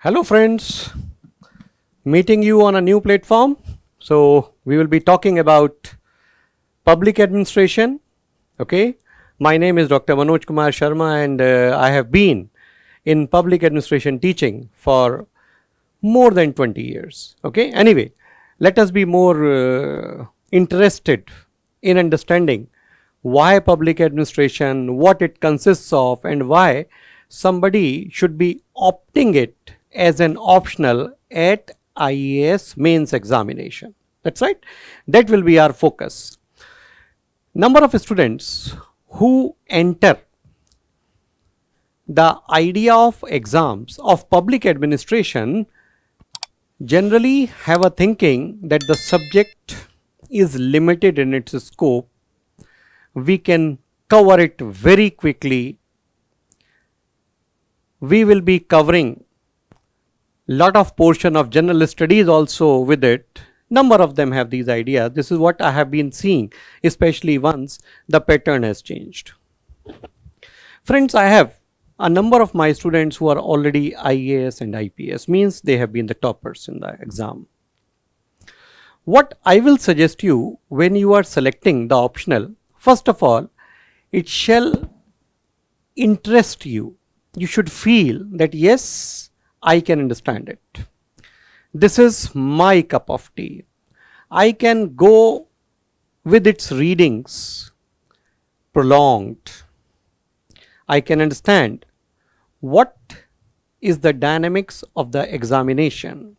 Hello friends, meeting you on a new platform. So we will be talking about public administration. Okay, my name is Dr. Manoj Kumar Sharma and I have been in public administration teaching for more than 20 years. Okay, anyway, let us be more interested in understanding why public administration, what it consists of, and why somebody should be opting it as an optional at IAS mains examination. That's right. That will be our focus. Number of students who enter the idea of exams of public administration generally have a thinking that the subject is limited in its scope. We can cover it very quickly. We will be covering lot of portion of general studies also with it. Number of them have these ideas. This is what I have been seeing, especially once the pattern has changed. Friends, I have a number of my students who are already IAS and IPS, means they have been the toppers in the exam. What I will suggest you when you are selecting the optional, first of all, it shall interest you. You should feel that yes, I can understand it. This is my cup of tea. I can go with its readings prolonged. I can understand what is the dynamics of the examination.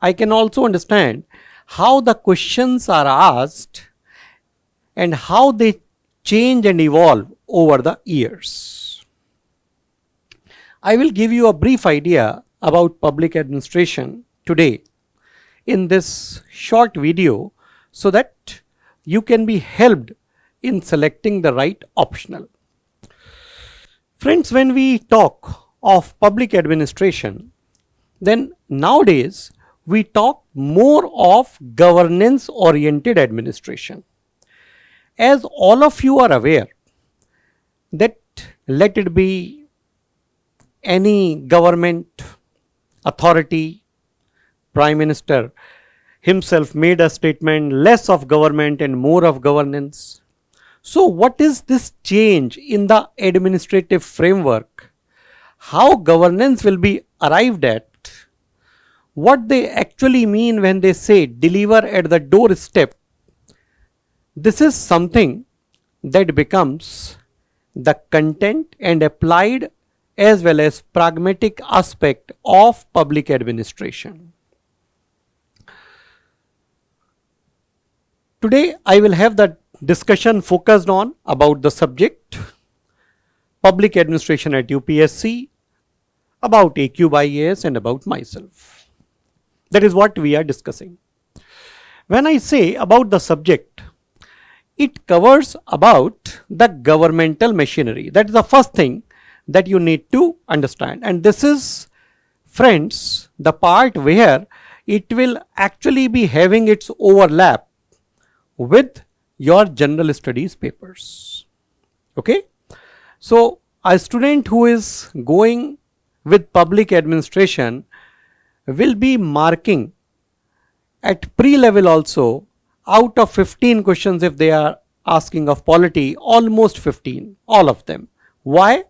I can also understand how the questions are asked and how they change and evolve over the years. I will give you a brief idea about public administration today in this short video so that you can be helped in selecting the right optional. Friends, when we talk of public administration, then nowadays we talk more of governance oriented administration. As all of you are aware that let it be any government authority, Prime Minister himself made a statement, less of government and more of governance. So what is this change in the administrative framework? How governance will be arrived at? What they actually mean when they say deliver at the doorstep? This is something that becomes the content and applied as well as pragmatic aspect of public administration. Today I will have the discussion focused on about the subject public administration at UPSC, about ACube IAS and about myself. That is what we are discussing. When I say about the subject, it covers about the governmental machinery. That is the first thing that you need to understand, and this is, friends, the part where it will actually be having its overlap with your general studies papers. Okay, so a student who is going with public administration will be marking at pre-level also, out of 15 questions if they are asking of polity, almost 15, all of them. Why?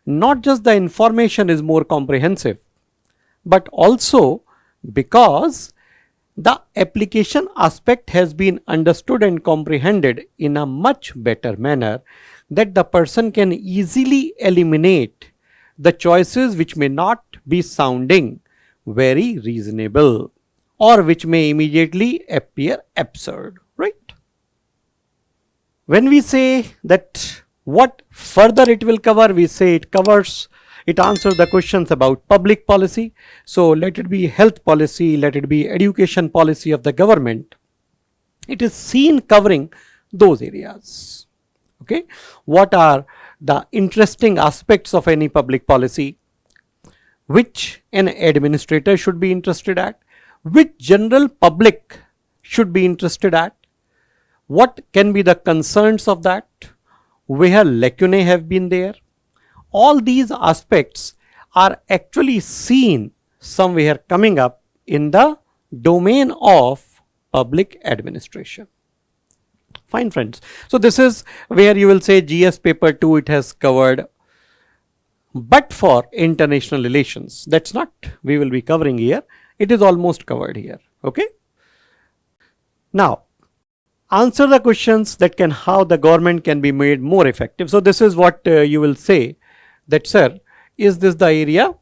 Not just the information is more comprehensive, but also because the application aspect has been understood and comprehended in a much better manner, that the person can easily eliminate the choices which may not be sounding very reasonable or which may immediately appear absurd, right? When we say that what further it will cover, we say it answers the questions about public policy. So let it be health policy, let it be education policy of the government. It is seen covering those areas. Okay, what are the interesting aspects of any public policy, which an administrator should be interested at, which general public should be interested at, what can be the concerns of that, where lacunae have been there. All these aspects are actually seen somewhere coming up in the domain of public administration. Fine, friends. So this is where you will say GS paper 2 it has covered, but for international relations, that's not we will be covering here. It is almost covered here. Okay. Now, answer the questions that can how the government can be made more effective. So this is what you will say that, sir, is this the area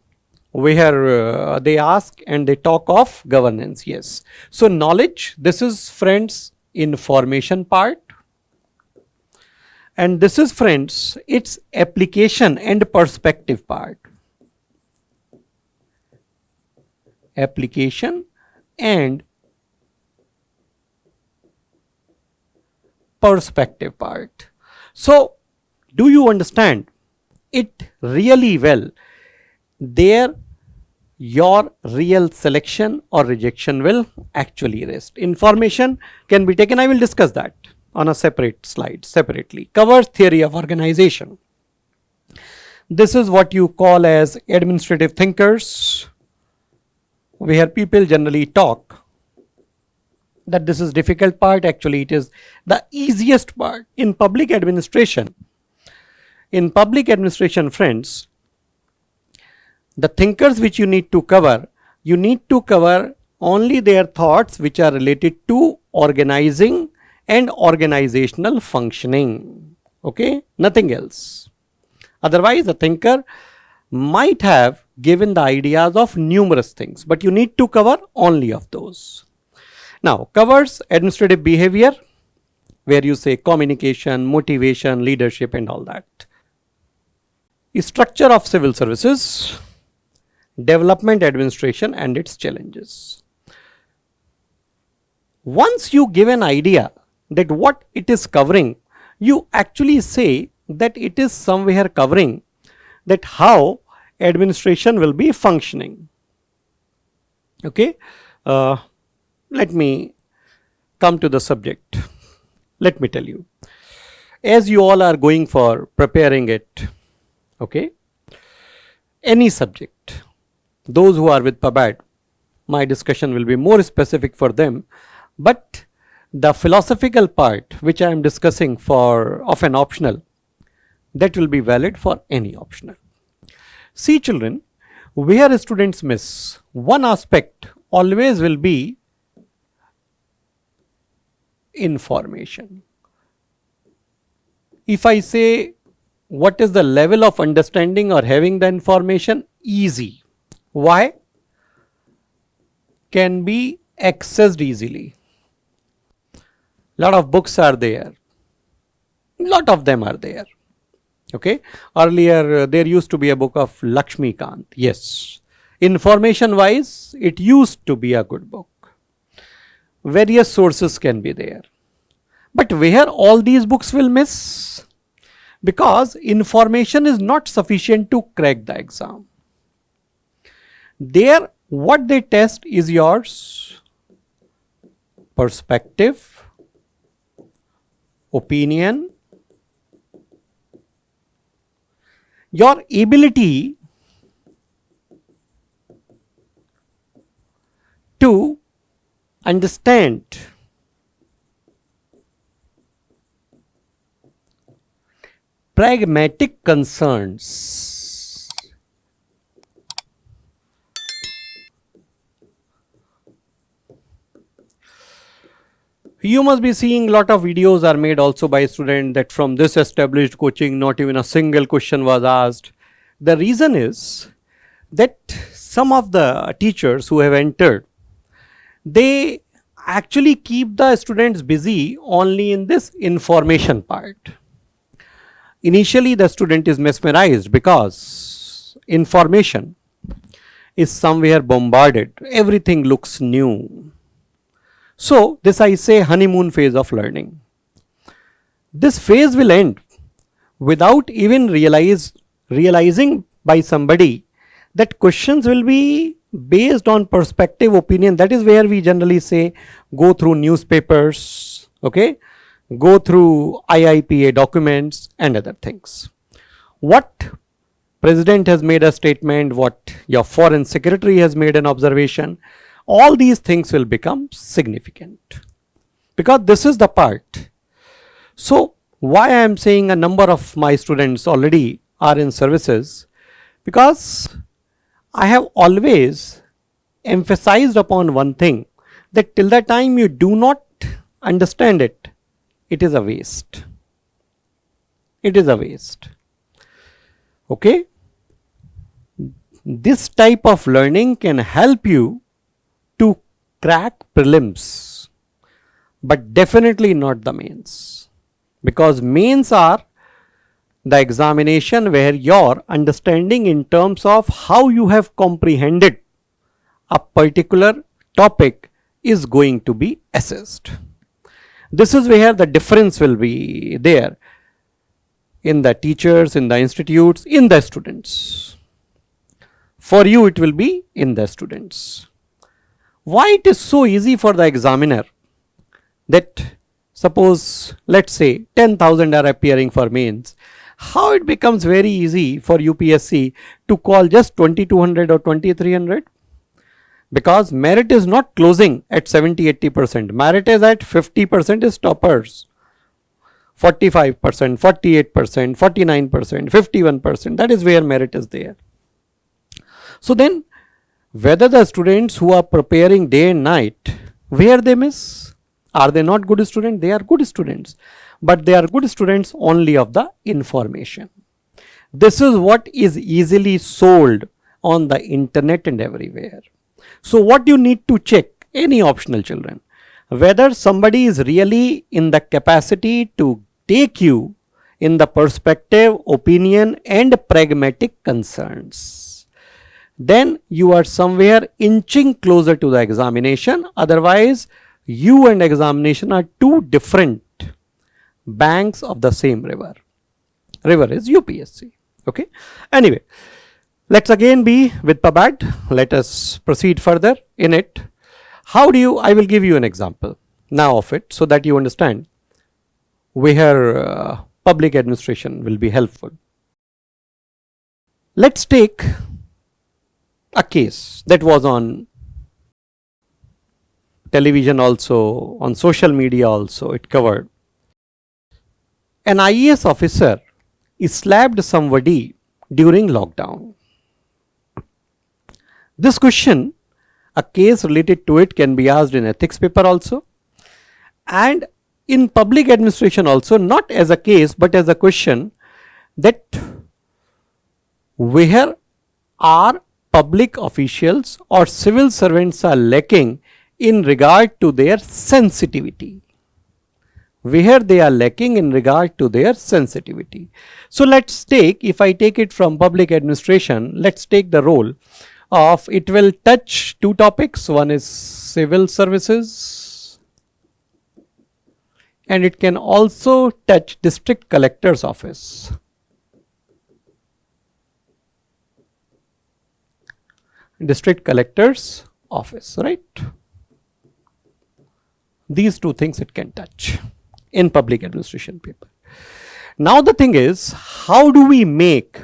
where they ask and they talk of governance? Yes. So knowledge, this is, friends, information part, and this is, friends, its application and perspective part. Application and perspective part. So do you understand it really well? There your real selection or rejection will actually rest. Information can be taken, I will discuss that on a separate slide separately. Covers theory of organization. This is what you call as administrative thinkers, where people generally talk that this is difficult part. Actually it is the easiest part in public administration. In public administration, friends, the thinkers which you need to cover only their thoughts which are related to organizing and organizational functioning. Okay, nothing else. Otherwise, a thinker might have given the ideas of numerous things, but you need to cover only of those. Now, covers administrative behavior, where you say communication, motivation, leadership and all that. Structure of civil services, development administration and its challenges. Once you give an idea that what it is covering, you actually say that it is somewhere covering that how administration will be functioning. Okay, let me come to the subject. Let me tell you, as you all are going for preparing it, okay, any subject, those who are with PABAD, my discussion will be more specific for them, but the philosophical part which I am discussing for of an optional, that will be valid for any optional. See children, where students miss one aspect always will be information. If I say what is the level of understanding or having the information, easy. Why? Can be accessed easily. Lot of books are there. Lot of them are there. Okay. Earlier there used to be a book of Lakshmikant. Yes. Information wise, it used to be a good book. Various sources can be there. But where all these books will miss? Because information is not sufficient to crack the exam. There, what they test is yours perspective, opinion, your ability to understand pragmatic concerns. You must be seeing lot of videos are made also by students that from this established coaching not even a single question was asked. The reason is that some of the teachers who have entered, they actually keep the students busy only in this information part. Initially the student is mesmerized because information is somewhere bombarded, everything looks new. So this I say honeymoon phase of learning. This phase will end without even realizing by somebody that questions will be based on perspective, opinion. That is where we generally say go through newspapers, okay, go through IIPA documents and other things. What president has made a statement, what your foreign secretary has made an observation, all these things will become significant, because this is the part. So why I am saying a number of my students already are in services, because I have always emphasized upon one thing, that till the time you do not understand it, it is a waste. It is a waste. Okay? This type of learning can help you to crack prelims, but definitely not the mains, because mains are the examination where your understanding in terms of how you have comprehended a particular topic is going to be assessed. This is where the difference will be there in the teachers, in the institutes, in the students. For you it will be in the students. Why it is so easy for the examiner that suppose let's say 10,000 are appearing for mains, how it becomes very easy for UPSC to call just 2200 or 2300? Because merit is not closing at 70-80%, merit is at 50% is toppers, 45%, 48%, 49%, 51%, that is where merit is there. So then whether the students who are preparing day and night, where they miss? Are they not good students? They are good students, but they are good students only of the information. This is what is easily sold on the internet and everywhere. So what you need to check, any optional children, whether somebody is really in the capacity to take you in the perspective, opinion and pragmatic concerns, then you are somewhere inching closer to the examination. Otherwise you and examination are two different banks of the same river. River is UPSC. Okay. Anyway, let's again be with PABAT. Let us proceed further in it. How do you, I will give you an example now of it so that you understand where public administration will be helpful. Let's take a case that was on television also, on social media also, it covered. An IAS officer slapped somebody during lockdown. This question, a case related to it can be asked in ethics paper also, and in public administration also, not as a case but as a question, that where are public officials or civil servants are lacking in regard to their sensitivity. Where they are lacking in regard to their sensitivity. So let's take, if I take it from public administration, let's take the role of, it will touch two topics. One is civil services and it can also touch district collector's office. District collector's office, right? These two things it can touch in public administration paper. Now the thing is, how do we make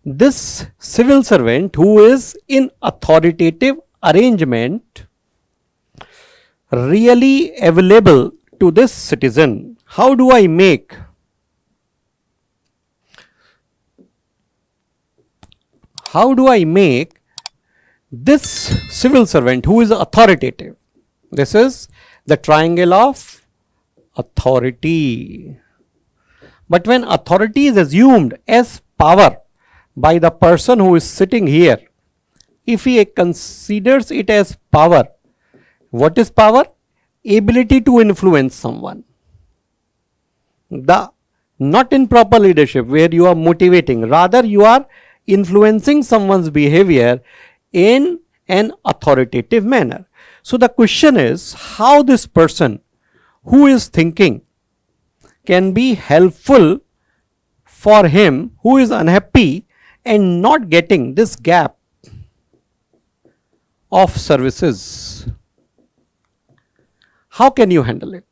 this civil servant who is in authoritative arrangement really available to this citizen? How do I make this civil servant who is authoritative? This is the triangle of authority. But when authority is assumed as power by the person who is sitting here, if he considers it as power, what is power? Ability to influence someone. The not in proper leadership where you are motivating, rather you are influencing someone's behavior in an authoritative manner. So the question is, how this person who is thinking can be helpful for him who is unhappy and not getting this gap of services. How can you handle it?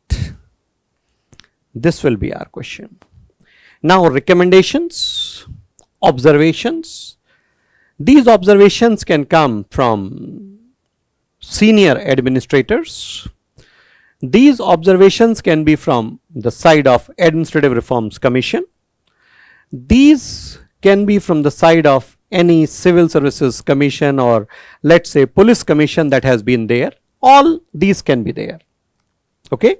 This will be our question. Now recommendations. observations. These observations can come from senior administrators. These observations can be from the side of Administrative Reforms Commission. These can be from the side of any Civil Services Commission, or let's say Police Commission that has been there. All these can be there. Okay.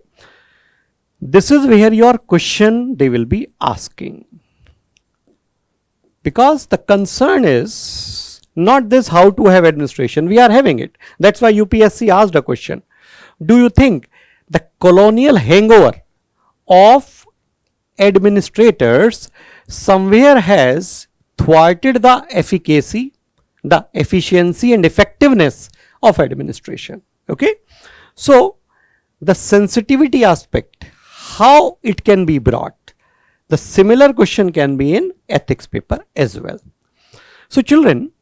This is where your question they will be asking. Because the concern is not this how to have administration, we are having it. That's why UPSC asked a question. Do you think the colonial hangover of administrators somewhere has thwarted the efficacy, the efficiency and effectiveness of administration? Okay. So, the sensitivity aspect, how it can be brought, the similar question can be in ethics paper as well. So, children,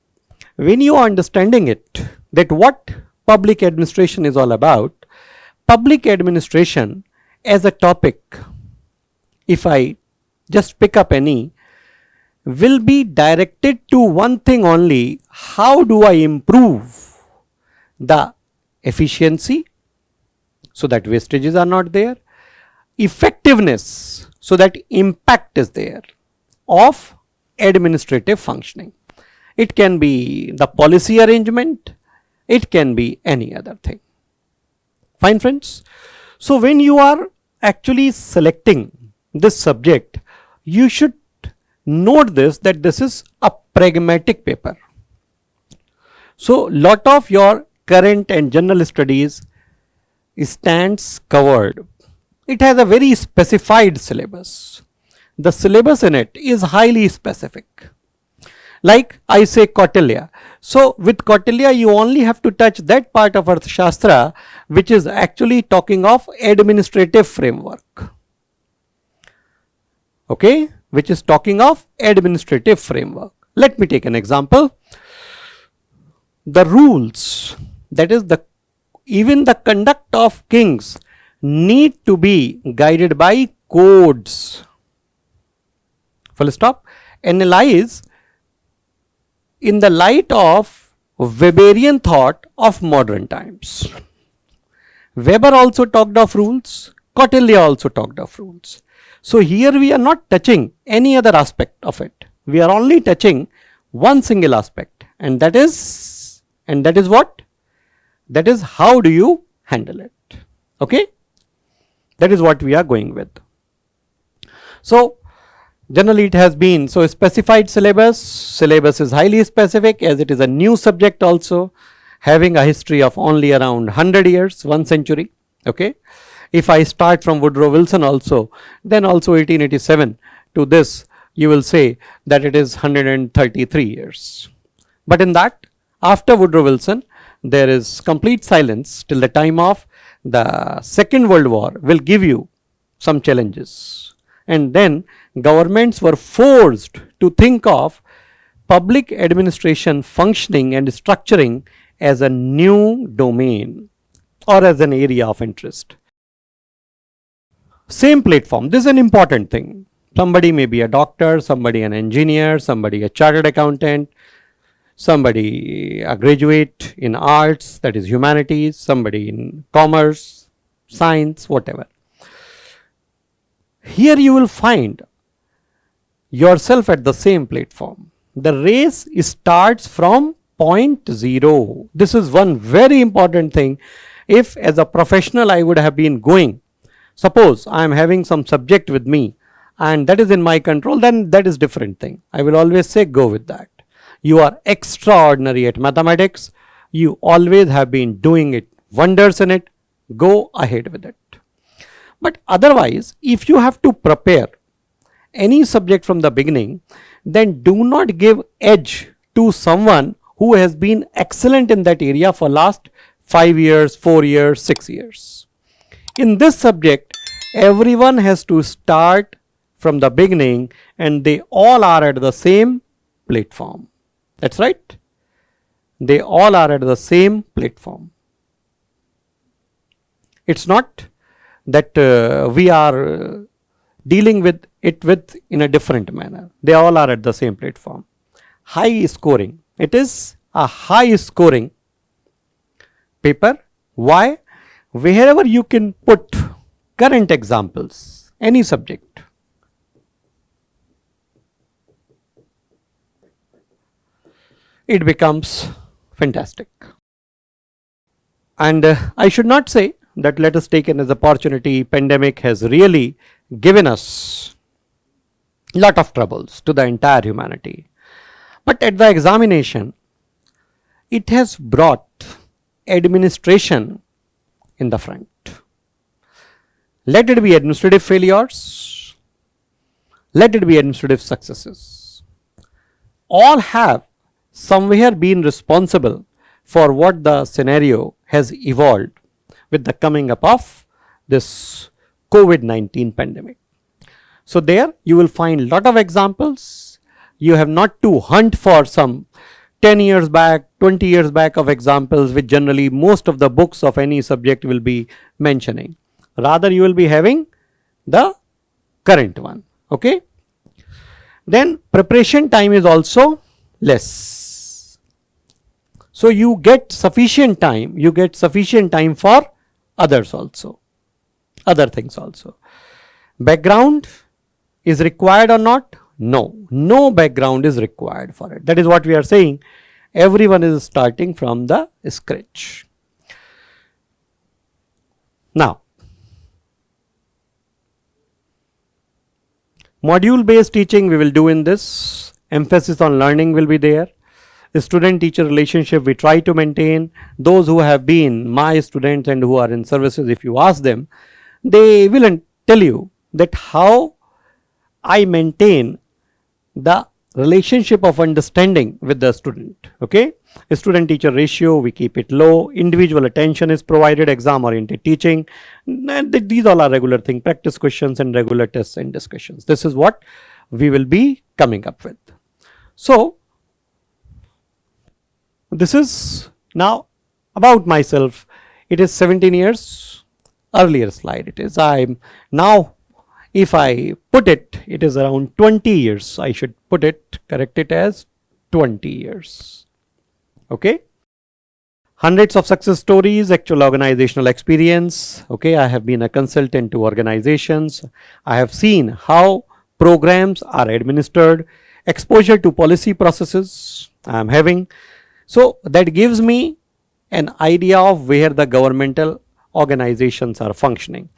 when you are understanding it, that what public administration is all about, public administration as a topic, if I just pick up any, will be directed to one thing only: how do I improve the efficiency so that wastages are not there, effectiveness so that impact is there of administrative functioning. It can be the policy arrangement, it can be any other thing. Fine, friends. So, when you are actually selecting this subject, you should note this, that this is a pragmatic paper. So, lot of your current and general studies stands covered. It has a very specified syllabus. The syllabus in it is highly specific. Like I say Kautilya. So, with Kautilya you only have to touch that part of Arthashastra which is actually talking of administrative framework. Okay, which is talking of administrative framework. Let me take an example. The rules, that is even the conduct of kings need to be guided by codes. Full stop. Analyze in the light of Weberian thought of modern times. Weber also talked of rules, Kautilya also talked of rules. So, here we are not touching any other aspect of it. We are only touching one single aspect, and that is what? That is how do you handle it. Okay? That is what we are going with. So, generally it has been so specified syllabus. Syllabus is highly specific as it is a new subject also, having a history of only around 100 years, 1 century. Okay. If I start from Woodrow Wilson also, then also 1887 to this, you will say that it is 133 years. But in that, after Woodrow Wilson, there is complete silence till the time of the Second World War will give you some challenges. And then governments were forced to think of public administration functioning and structuring as a new domain or as an area of interest. Same platform, this is an important thing. Somebody may be a doctor, somebody an engineer, somebody a chartered accountant, somebody a graduate in arts, that is humanities, somebody in commerce, science, whatever. Here you will find yourself at the same platform. The race starts from point 0. This is one very important thing. If as a professional I would have been going, suppose I am having some subject with me and that is in my control, then that is different thing. I will always say go with that. You are extraordinary at mathematics. You always have been doing it, wonders in it. Go ahead with it. But otherwise, if you have to prepare any subject from the beginning, then do not give edge to someone who has been excellent in that area for last 5 years, 4 years, 6 years. In this subject, everyone has to start from the beginning and they all are at the same platform. That's right. They all are at the same platform. It's not that we are dealing with it with in a different manner. They all are at the same platform. High scoring. It is a high scoring paper. Why? Wherever you can put current examples, any subject, it becomes fantastic. And I should not say that let us take it as opportunity. Pandemic has really given us lot of troubles to the entire humanity. But at the examination, it has brought administration in the front. Let it be administrative failures, let it be administrative successes. All have somewhere been responsible for what the scenario has evolved with the coming up of this COVID-19 pandemic. So there you will find lot of examples. You have not to hunt for some 10 years back, 20 years back of examples which generally most of the books of any subject will be mentioning. Rather you will be having the current one. Okay. Then preparation time is also less. So you get sufficient time, for others also, other things also. Background is required or not? No, no background is required for it. That is what we are saying. Everyone is starting from the scratch. Now, module based teaching we will do in this. Emphasis on learning will be there. The student teacher relationship we try to maintain. Those who have been my students and who are in services, if you ask them, they will tell you that how I maintain the relationship of understanding with the student. Okay, student teacher ratio we keep it low, individual attention is provided, exam oriented teaching, and these all are regular thing, practice questions and regular tests and discussions. This is what we will be coming up with. So this is now about myself. It is 17 years, earlier slide it is. I'm now, if I put it, it is around 20 years. I should put it, correct it as 20 years. Okay. Hundreds of success stories, actual organizational experience. Okay. I have been a consultant to organizations. I have seen how programs are administered, exposure to policy processes I am having. So that gives me an idea of where the governmental organizations are functioning.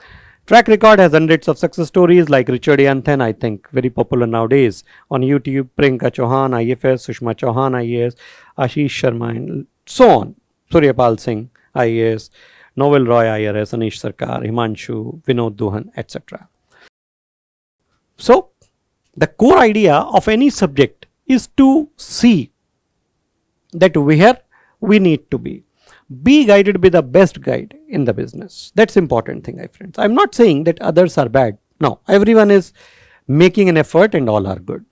Track record has hundreds of success stories like Richard Yanthan, I think very popular nowadays on YouTube, Priyanka Chauhan, IFS, Sushma Chauhan, IAS, Ashish Sharma, and so on. Suryapal Singh, IAS, Novel Roy, IRS, Anish Sarkar, Himanshu, Vinod Duhan, etc. So the core idea of any subject is to see that where we need to be. Be guided by the best guide in the business. That's important thing, my friends. I'm not saying that others are bad. No, everyone is making an effort and all are good.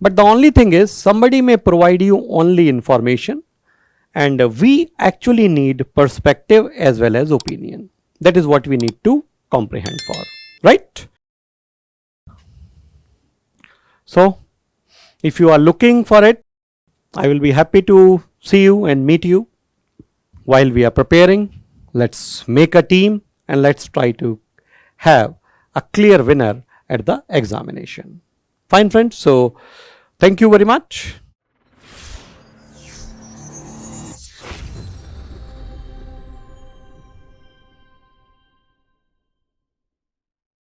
But the only thing is somebody may provide you only information, and we actually need perspective as well as opinion. That is what we need to comprehend for, right? So if you are looking for it, I will be happy to see you and meet you. While we are preparing, let's make a team and let's try to have a clear winner at the examination. Fine friends, so thank you very much.